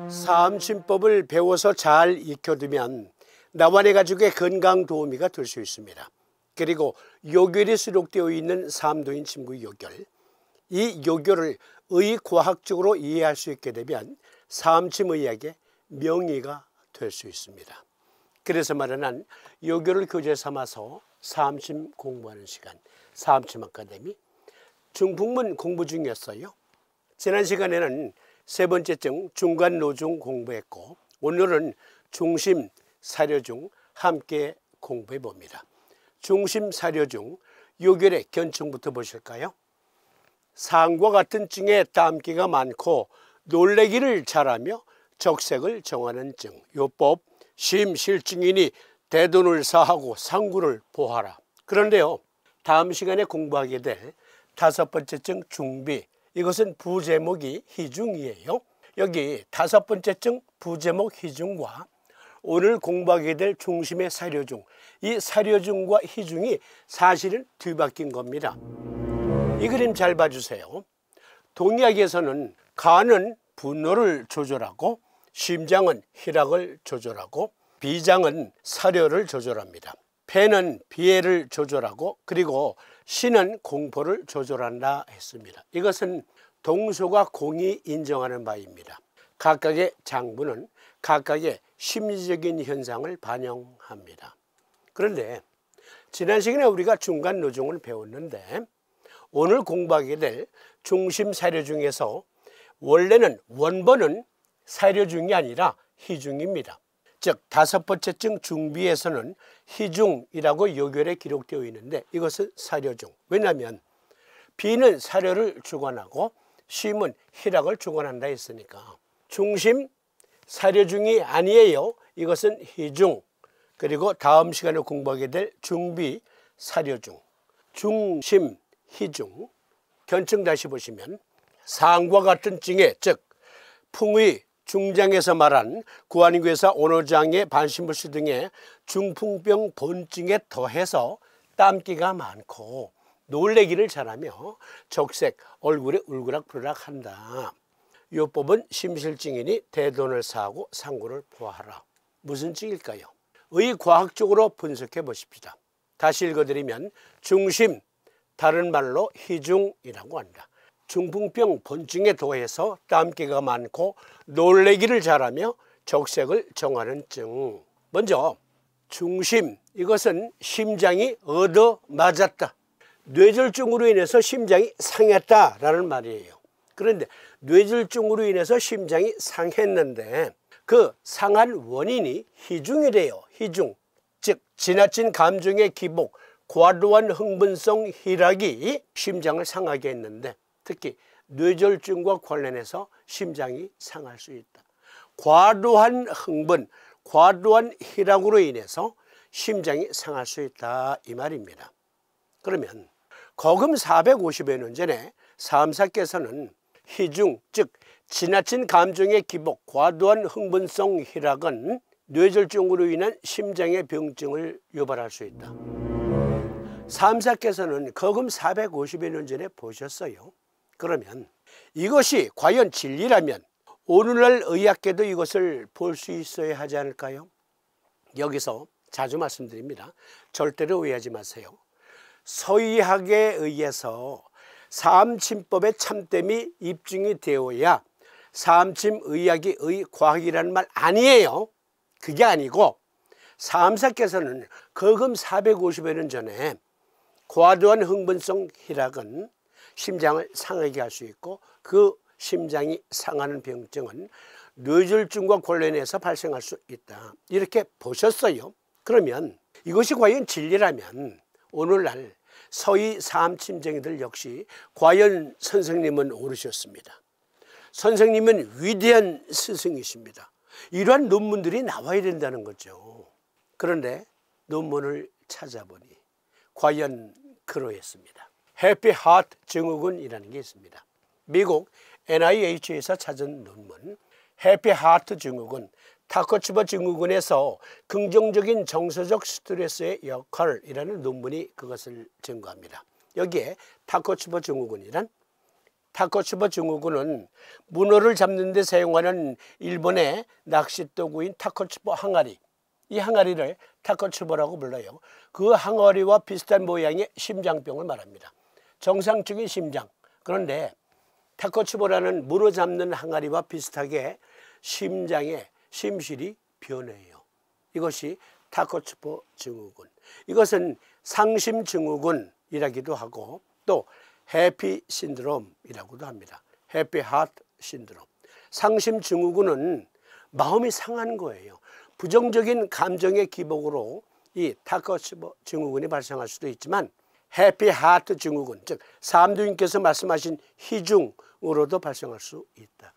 사암침법을 배워서 잘 익혀두면 나와 내 가족의 건강 도우미가 될 수 있습니다. 그리고 요결이 수록되어 있는 삼도인 침구 요결, 이 요결을 의과학적으로 이해할 수 있게 되면 사암침의학의 명의가 될 수 있습니다. 그래서 마련한 요결을 교재 삼아서 사암침 공부하는 시간, 사암침 아카데미. 중풍문 공부 중이었어요. 지난 시간에는 세 번째 증 중간노중 공부했고, 오늘은 중심 사려중 함께 공부해 봅니다. 중심 사려중 요결의 견청부터 보실까요? 상과 같은 증에 땀기가 많고 놀래기를 잘하며 적색을 정하는 증. 요법 심실증이니 대돈을 사하고 상구를 보하라. 그런데요, 다음 시간에 공부하게 될 다섯 번째 증 중비, 이것은 부제목이 희중이에요. 여기 다섯 번째 증 부제목 희중과 오늘 공부하게 될 중심의 사려중, 이 사려중과 희중이 사실은 뒤바뀐 겁니다. 이 그림 잘 봐주세요. 동의학에서는 간은 분노를 조절하고, 심장은 혈압을 조절하고, 비장은 사려를 조절합니다. 폐는 비해를 조절하고, 그리고 신은 공포를 조절한다 했습니다. 이것은 동서가 공이 인정하는 바입니다. 각각의 장부는 각각의 심리적인 현상을 반영합니다. 그런데 지난 시간에 우리가 중간노중을 배웠는데, 오늘 공부하게 될 중심 사려중에서 원래는 원본은 사려중이 아니라 희중입니다. 즉 다섯 번째 증 중비에서는 희중이라고 요결에 기록되어 있는데, 이것은 사려중. 왜냐하면 비는 사려를 주관하고 심은 희락을 주관한다 했으니까 중심 사려중이 아니에요. 이것은 희중. 그리고 다음 시간에 공부하게 될 중비 사려중, 중심 희중. 견증 다시 보시면 상과 같은 증에, 즉 풍의 중장에서 말한 구안인구에서 온호장애, 반신불수 등의 중풍병 본증에 더해서 땀기가 많고 놀래기를 잘하며 적색, 얼굴에 울그락불그락 한다. 요법은 심실증이니 대돈을 사하고 상구를 보하라. 무슨 증일까요? 의과학적으로 분석해 보십시다. 다시 읽어드리면 중심, 다른 말로 희중이라고 한다. 중풍병 본증에 더해서 땀기가 많고 놀래기를 잘하며 적색을 정하는 증. 먼저 중심, 이것은 심장이 얻어맞았다. 뇌졸중으로 인해서 심장이 상했다라는 말이에요. 그런데 뇌졸중으로 인해서 심장이 상했는데 그 상한 원인이 희중이래요. 희중, 즉 지나친 감정의 기복, 과도한 흥분성 희락이 심장을 상하게 했는데, 특히 뇌졸중과 관련해서 심장이 상할 수 있다. 과도한 흥분, 과도한 희락으로 인해서 심장이 상할 수 있다, 이 말입니다. 그러면 거금 450여 년 전에 사암사께서는 희중, 즉 지나친 감정의 기복, 과도한 흥분성 희락은 뇌졸중으로 인한 심장의 병증을 유발할 수 있다. 사암사께서는 거금 450여 년 전에 보셨어요. 그러면 이것이 과연 진리라면 오늘날 의학계도 이것을 볼 수 있어야 하지 않을까요? 여기서 자주 말씀드립니다. 절대로 오해하지 마세요. 서의학에 의해서 사암침법의 참됨이 입증이 되어야 사암침의학이 의과학이라는 말 아니에요. 그게 아니고 사암사께서는 거금 450여 년 전에 과도한 흥분성 희락은 심장을 상하게 할 수 있고, 그 심장이 상하는 병증은 뇌졸중과 관련해서 발생할 수 있다, 이렇게 보셨어요. 그러면 이것이 과연 진리라면 오늘날 서희 사암침쟁이들 역시 과연 선생님은 옳으셨습니다. 선생님은 위대한 스승이십니다. 이러한 논문들이 나와야 된다는 거죠. 그런데 논문을 찾아보니 과연 그 그러했습니다. 해피 하트 증후군이라는 게 있습니다. 미국 NIH에서 찾은 논문 해피 하트 증후군, 타코츠버 증후군에서 긍정적인 정서적 스트레스의 역할이라는 논문이 그것을 증거합니다. 여기에 타코츠버 증후군이란 타코츠버 증후군은 문어를 잡는 데 사용하는 일본의 낚싯도구인 타코츠버 항아리, 이 항아리를 타코츠버라고 불러요. 그 항아리와 비슷한 모양의 심장병을 말합니다. 정상적인 심장. 그런데 타코츠버라는 문어 잡는 항아리와 비슷하게 심장의 심실이 변해요. 이것이 타코츠버 증후군. 이것은 상심 증후군이라기도 하고 또 해피 신드롬이라고도 합니다. 해피 하트 신드롬. 상심 증후군은 마음이 상한 거예요. 부정적인 감정의 기복으로 이 타코츠버 증후군이 발생할 수도 있지만 해피 하트 증후군, 즉 삼두님께서 말씀하신 희중으로도 발생할 수 있다.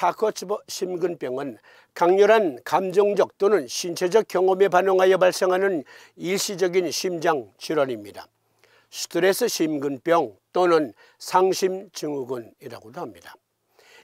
타코츠버 심근병은 강렬한 감정적 또는 신체적 경험에 반응하여 발생하는 일시적인 심장 질환입니다. 스트레스 심근병 또는 상심 증후군이라고도 합니다.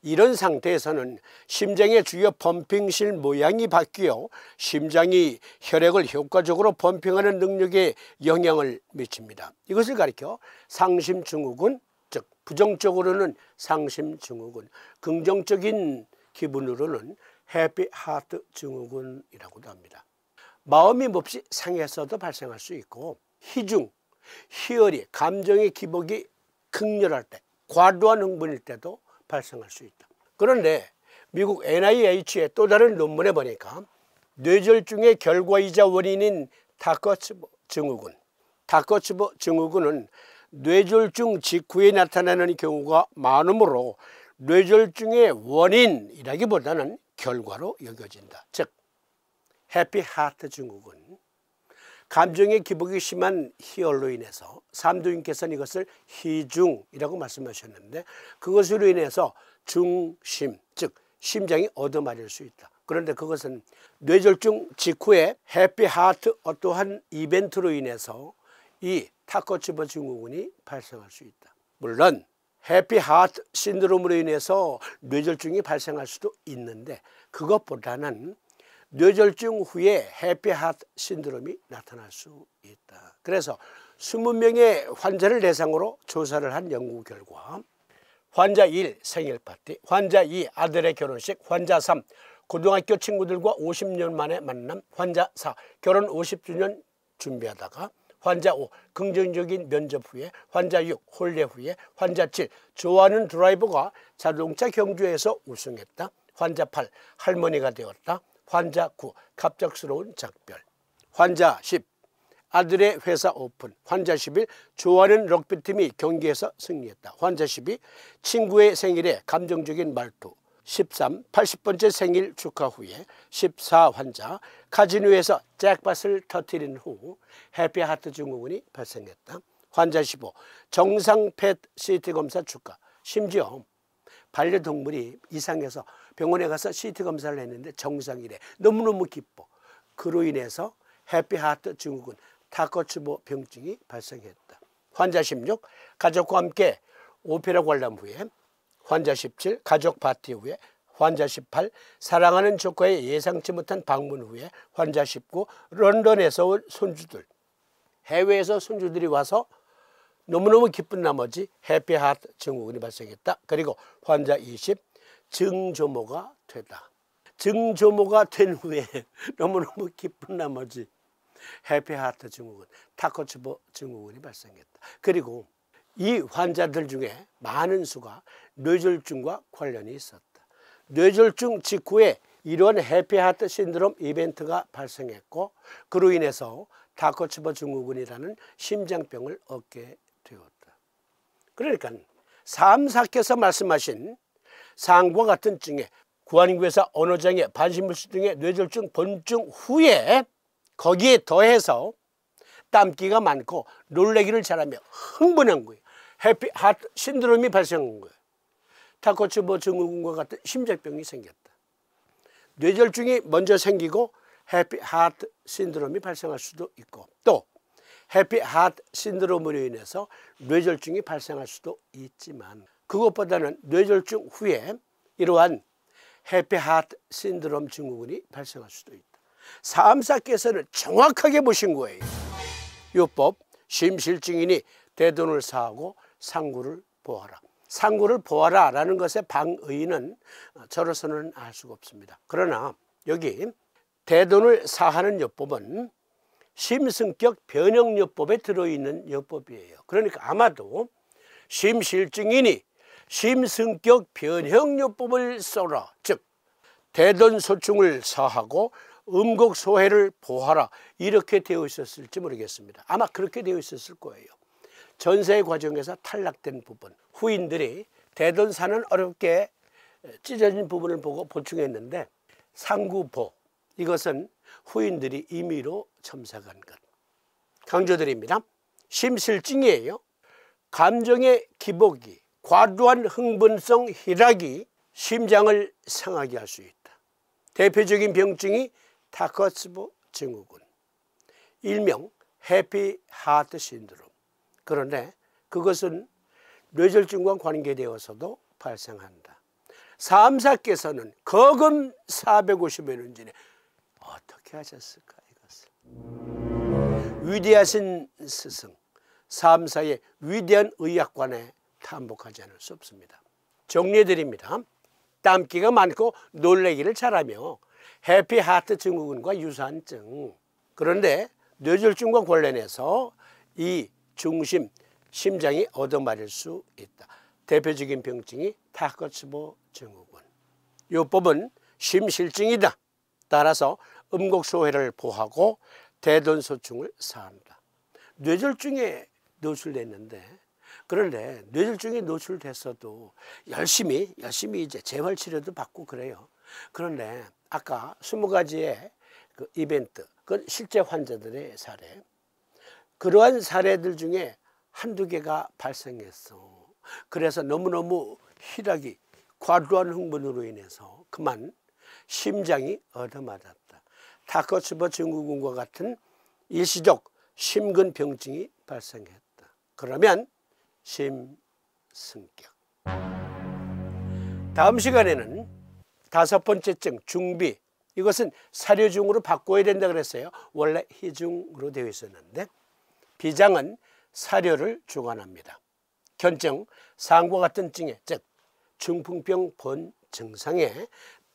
이런 상태에서는 심장의 주요 펌핑실 모양이 바뀌어 심장이 혈액을 효과적으로 펌핑하는 능력에 영향을 미칩니다. 이것을 가리켜 상심 증후군, 즉 부정적으로는 상심 증후군, 긍정적인 기분으로는 해피 하트 증후군이라고도 합니다. 마음이 몹시 상해서도 발생할 수 있고 희중, 희열이, 감정의 기복이 극렬할 때, 과도한 흥분일 때도 발생할 수 있다. 그런데 미국 NIH의 또 다른 논문에 보니까 뇌졸중의 결과이자 원인인 타코츠버 증후군, 타코츠버 증후군은 뇌졸중 직후에 나타나는 경우가 많으므로 뇌졸중의 원인이라기보다는 결과로 여겨진다. 즉 해피 하트 증후군, 감정의 기복이 심한 희열로 인해서 삼두님께서는 이것을 희중이라고 말씀하셨는데 그것으로 인해서 중심, 즉 심장이 얻어맞을 수 있다. 그런데 그것은 뇌졸중 직후에 해피 하트 어떠한 이벤트로 인해서 이 타코츠버 증후군이 발생할 수 있다. 물론 해피 하트 신드롬으로 인해서 뇌졸중이 발생할 수도 있는데 그것보다는 뇌졸중 후에 해피 하트 신드롬이 나타날 수 있다. 그래서 20명의 환자를 대상으로 조사를 한 연구 결과 환자 1 생일 파티, 환자 2 아들의 결혼식, 환자 3 고등학교 친구들과 50년 만에 만남, 환자 4 결혼 50주년 준비하다가, 환자 5 긍정적인 면접 후에, 환자 6 혼례 후에, 환자 7 좋아하는 드라이버가 자동차 경주에서 우승했다, 환자 8 할머니가 되었다, 환자 9 갑작스러운 작별, 환자 10 아들의 회사 오픈. 환자 10일 좋아하는 럭비팀이 경기에서 승리했다. 환자 12 친구의 생일에 감정적인 말투. 13 80번째 생일 축하 후에. 14 환자 카지노에서 잭팟을 터뜨린 후 해피하트 증후군이 발생했다. 환자 15 정상 펫 CT 검사 축하. 심지어 반려동물이 이상해서 병원에 가서 CT 검사를 했는데 정상이래. 너무너무 기뻐. 그로 인해서 해피하트 증후군 타코츠보 병증이 발생했다. 환자 16 가족과 함께 오페라 관람 후에. 환자 17 가족 파티 후에. 환자 18 사랑하는 조카의 예상치 못한 방문 후에. 환자 19 런던에서 온 손주들. 해외에서 손주들이 와서 너무너무 기쁜 나머지 해피하트 증후군이 발생했다. 그리고 환자 20 증조모가 되다. 증조모가 된 후에 너무너무 기쁜 나머지 해피하트 증후군, 타코츠보 증후군이 발생했다. 그리고 이 환자들 중에 많은 수가 뇌졸중과 관련이 있었다. 뇌졸중 직후에 이런 해피하트 신드롬 이벤트가 발생했고 그로 인해서 타코츠보 증후군이라는 심장병을 얻게 되었다. 그러니까 사암사께서 말씀하신 상과 같은 증에 구안구에서 언어장애, 반신불수 등의 뇌졸중 본증 후에 거기에 더해서 땀기가 많고 놀래기를 잘하며 흥분한 거예요. 해피하트 신드롬이 발생한 거예요. 타코츠보 증후군과 같은 심장병이 생겼다. 뇌졸중이 먼저 생기고 해피하트 신드롬이 발생할 수도 있고 또 해피하트 신드롬으로 인해서 뇌졸중이 발생할 수도 있지만 그것보다는 뇌졸중 후에 이러한 해피하트 신드롬 증후군이 발생할 수도 있다. 사암사께서는 정확하게 보신 거예요. 요법 심실증인이 대돈을 사하고 상구를 보아라. 상구를 보아라 라는 것의 방의는 저로서는 알 수가 없습니다. 그러나 여기 대돈을 사하는 요법은 심승격 변형요법에 들어있는 요법이에요. 그러니까 아마도 심실증인이 심승격 변형요법을 써라. 즉 대돈소충을 사하고 음곡소해를 보하라 이렇게 되어 있었을지 모르겠습니다. 아마 그렇게 되어 있었을 거예요. 전세 과정에서 탈락된 부분, 후인들이 대돈사는 어렵게 찢어진 부분을 보고 보충했는데 상구보, 이것은 후인들이 임의로 첨삭한 것. 강조드립니다. 심실증이에요. 감정의 기복이, 과도한 흥분성 희락이 심장을 상하게 할 수 있다. 대표적인 병증이 타코츠보 증후군, 일명 해피하트 신드롬. 그런데 그것은 뇌졸중과 관계되어서도 발생한다. 사암사께서는 거금 450여 년 전에 어떻게 하셨을까 이것을. 위대하신 스승, 사암사의 위대한 의학관에 탐복하지 않을 수 없습니다. 정리해드립니다. 땀기가 많고 놀래기를 잘하며 해피하트 증후군과 유사한 증. 그런데 뇌졸중과 관련해서 이 중심, 심장이 얻어맞을 수 있다. 대표적인 병증이 타코츠보 증후군. 요법은 심실증이다. 따라서 음곡소해를 보하고 대돈소충을 사한다. 뇌졸중에 노출됐는데 그런데 뇌졸중에 노출됐어도 열심히 이제 재활치료도 받고 그래요. 그런데 아까 20가지의 그 이벤트, 그건 실제 환자들의 사례. 그러한 사례들 중에 한두 개가 발생했어. 그래서 너무너무 희락이 과도한 흥분으로 인해서 그만 심장이 얻어맞았다. 타코츠보 증후군과 같은 일시적 심근병증이 발생했다. 그러면 심승격. 다음 시간에는 5번째 증 중비, 이것은 사료중으로 바꿔야 된다 그랬어요. 원래 희중으로 되어 있었는데 비장은 사료를 주관합니다. 견증, 상과 같은 증에, 즉 중풍병 본 증상에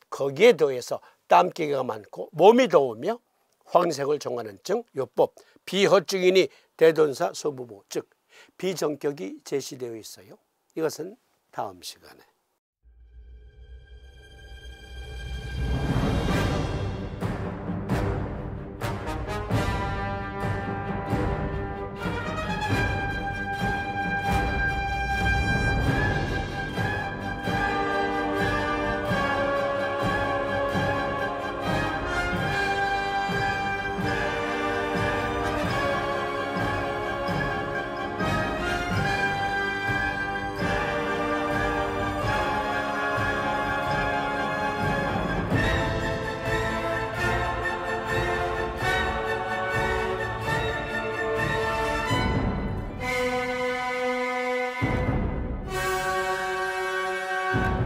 거기에 더해서 땀기가 많고 몸이 더우며 황색을 정하는 증, 요법 비허증인이 대돈사 소부보, 즉 비정격이 제시되어 있어요. 이것은 다음 시간에. 있습니다.